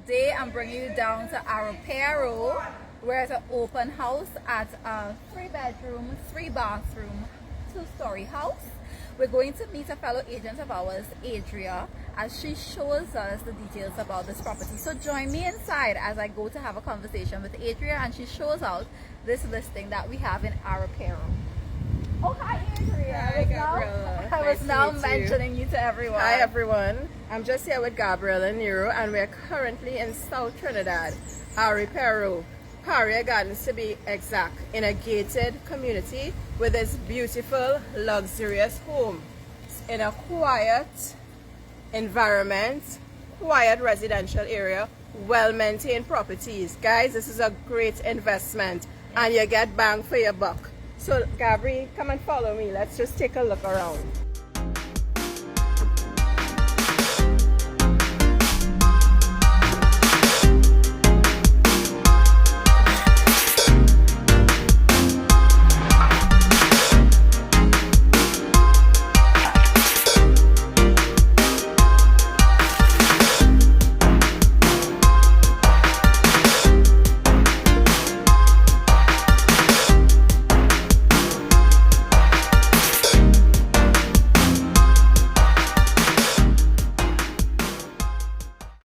Today I'm bringing you down to Aripero, where it's an open house at a 3-bedroom, 3-bathroom, 2-story house. We're going to meet a fellow agent of ours, Adria, as she shows us the details about this property. So join me inside as I go to have a conversation with Adria and she shows out this listing that we have in Aripero. Oh, hi Adria. Hi Gabriella. I was now mentioning you to everyone. Hi everyone. I'm just here with Gabriella and Nero and we're currently in South Trinidad, Aripero, Paria Gardens to be exact, in a gated community with this beautiful, luxurious home in a quiet environment, quiet residential area, well-maintained properties. Guys, this is a great investment and you get bang for your buck. So Gabri, come and follow me. Let's just take a look around.